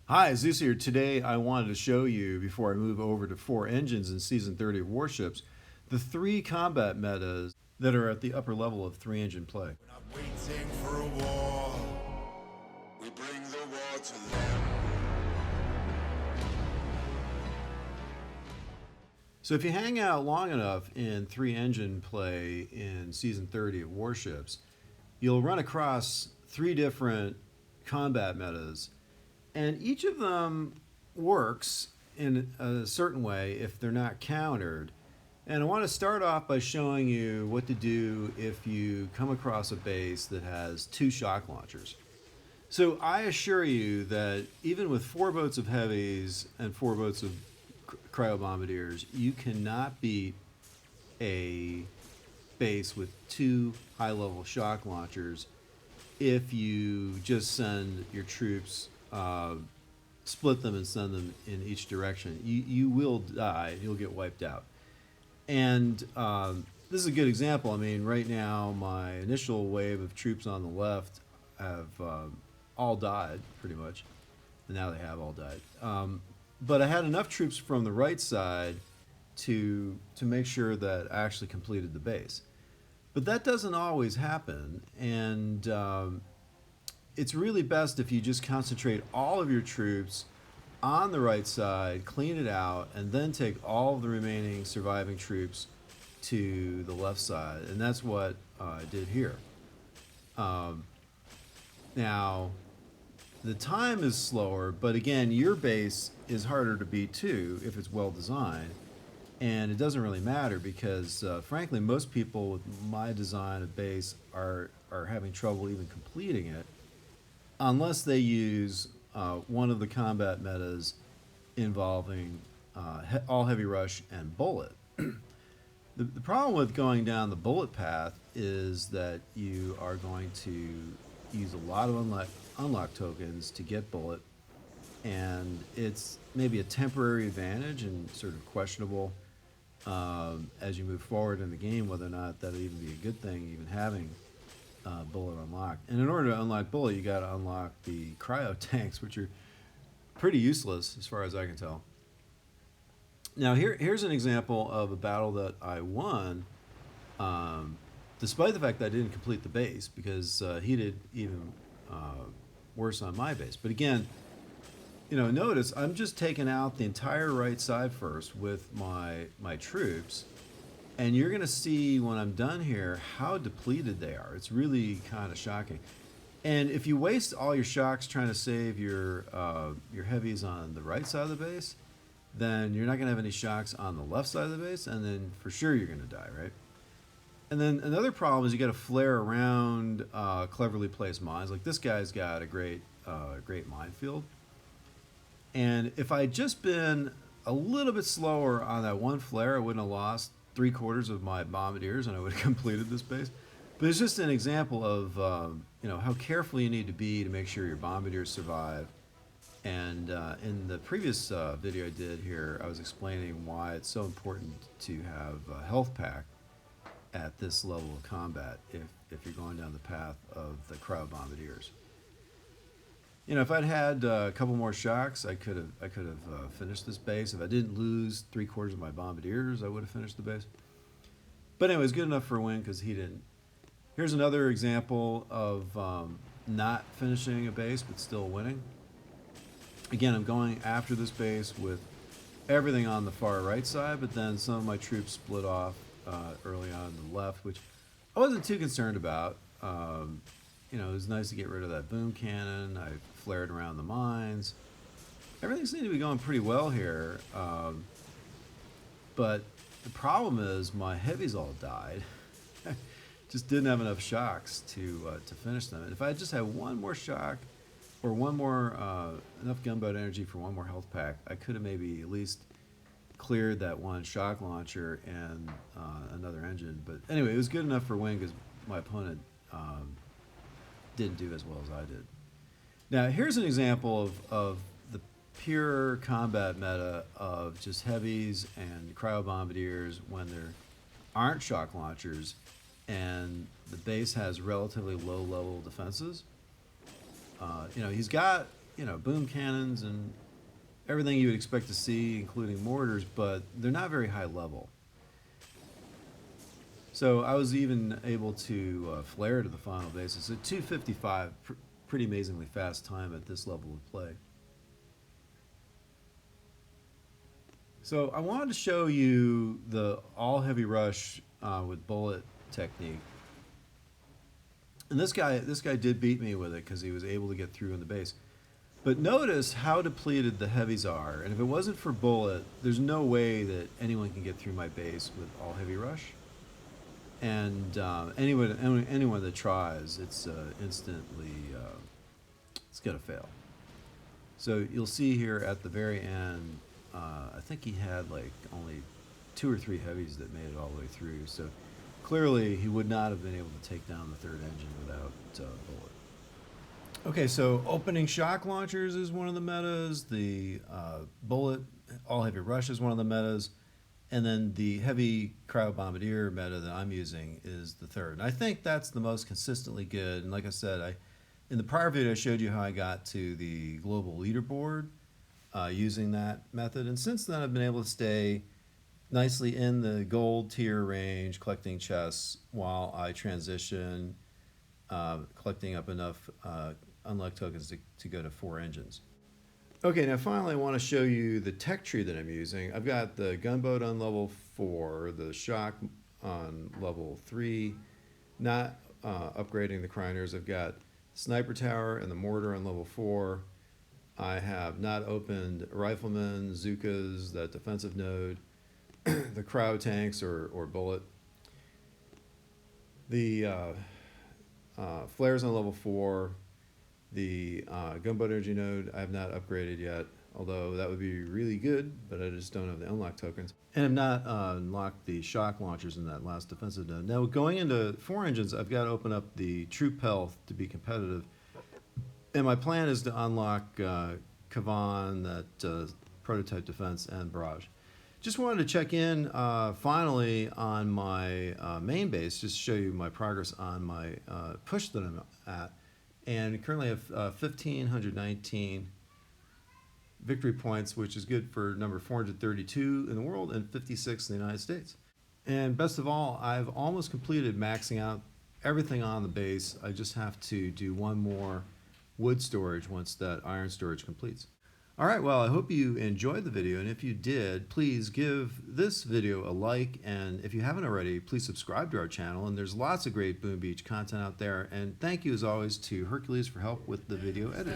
Hi, Zeus here. Today I wanted to show you, before I move over to 4 engines in Season 30 of Warships, the 3 combat metas that are at the upper level of 3 engine play. We're not waiting for a war. We bring the war to them. So if you hang out long enough in 3 engine play in Season 30 of Warships, you'll run across 3 different combat metas, and each of them works in a certain way if they're not countered. And I want to start off by showing you what to do if you come across a base that has 2 shock launchers. So I assure you that even with 4 boats of heavies and 4 boats of cryobombardiers, you cannot beat a base with 2 high-level shock launchers if you just send your troops, split them and send them in each direction. You will die. You'll get wiped out. And this is a good example. I mean, right now, my initial wave of troops on the left have all died, pretty much. And now they have all died. But I had enough troops from the right side to make sure that I actually completed the base. But that doesn't always happen, and it's really best if you just concentrate all of your troops on the right side, clean it out, and then take all of the remaining surviving troops to the left side. And that's what I did here. Now, the time is slower, but again, your base is harder to beat too if it's well designed. And it doesn't really matter because, frankly, most people with my design of base are having trouble even completing it unless they use one of the combat metas involving all heavy rush and bullet. The problem with going down the bullet path is that you are going to use a lot of unlock tokens to get bullet, and it's maybe a temporary advantage and sort of questionable as you move forward in the game whether or not that'll even be a good thing, even having bullet unlocked. And in order to unlock bullet, you got to unlock the cryo tanks, which are pretty useless as far as I can tell. Now here's an example of a battle that I won, despite the fact that I didn't complete the base, because he did even worse on my base. But again, notice I'm just taking out the entire right side first with my troops, and you're going to see when I'm done here how depleted they are. It's really kind of shocking. And if you waste all your shocks trying to save your heavies on the right side of the base, then you're not going to have any shocks on the left side of the base, and then for sure you're going to die, right? And then another problem is you got to flare around cleverly placed mines. Like this guy's got a great minefield. And if I'd just been a little bit slower on that one flare, I wouldn't have lost 3/4 of my bombardiers, and I would have completed this base. But it's just an example of how careful you need to be to make sure your bombardiers survive. And in the previous video I did here, I was explaining why it's so important to have a health pack at this level of combat if you're going down the path of the cryo bombardiers. If I'd had a couple more shocks, I could have finished this base. If I didn't lose 3/4 of my bombardiers, I would have finished the base. But anyway, it's good enough for a win because he didn't. Here's another example of not finishing a base but still winning. Again, I'm going after this base with everything on the far right side, but then some of my troops split off early on to the left, which I wasn't too concerned about. It was nice to get rid of that boom cannon. I flared around the mines. Everything seemed to be going pretty well here. But the problem is my heavies all died. Just didn't have enough shocks to finish them. And if I just had one more shock or one more enough gunboat energy for one more health pack, I could have maybe at least cleared that one shock launcher and another engine. But anyway, it was good enough for a win because my opponent didn't do as well as I did. Now here's an example of the pure combat meta of just heavies and cryobombardiers when there aren't shock launchers and the base has relatively low level defenses. He's got you know, boom cannons and everything you would expect to see, including mortars, but they're not very high level. So I was even able to flare to the final basis at 255, pretty amazingly fast time at this level of play. So I wanted to show you the all heavy rush with bullet technique. And this guy did beat me with it because he was able to get through in the base. But notice how depleted the heavies are. And if it wasn't for bullet, there's no way that anyone can get through my base with all heavy rush. And anyone that tries, it's instantly it's gonna fail. So you'll see here at the very end, I think he had like only 2 or 3 heavies that made it all the way through. So clearly he would not have been able to take down the 3rd engine without bullet. Okay, so opening shock launchers is one of the metas. The bullet all heavy rush is one of the metas. And then the Heavy Cryobombardier meta that I'm using is the 3rd. And I think that's the most consistently good. And like I said, in the prior video I showed you how I got to the global leaderboard using that method. And since then I've been able to stay nicely in the gold tier range, collecting chests while I transition, collecting up enough unlocked tokens to go to 4 engines. Okay, now finally I want to show you the tech tree that I'm using. I've got the gunboat on level 4, the shock on level 3, not upgrading the criners. I've got sniper tower and the mortar on level 4. I have not opened riflemen, Zookas, that defensive node, the cryo tanks or bullet. The flares on level 4. The gunboat energy node I have not upgraded yet, although that would be really good, but I just don't have the unlock tokens. And I've not unlocked the shock launchers in that last defensive node. Now going into 4 engines, I've got to open up the troop health to be competitive. And my plan is to unlock Kavan, that prototype defense, and barrage. Just wanted to check in finally on my main base, just to show you my progress on my push that I'm at. And currently I have 1,519 victory points, which is good for number 432 in the world and 56 in the United States. And best of all, I've almost completed maxing out everything on the base. I just have to do one more wood storage once that iron storage completes. All right, well, I hope you enjoyed the video, and if you did, please give this video a like, and if you haven't already, please subscribe to our channel, and there's lots of great Boom Beach content out there, and thank you as always to Hercules for help with the video editing.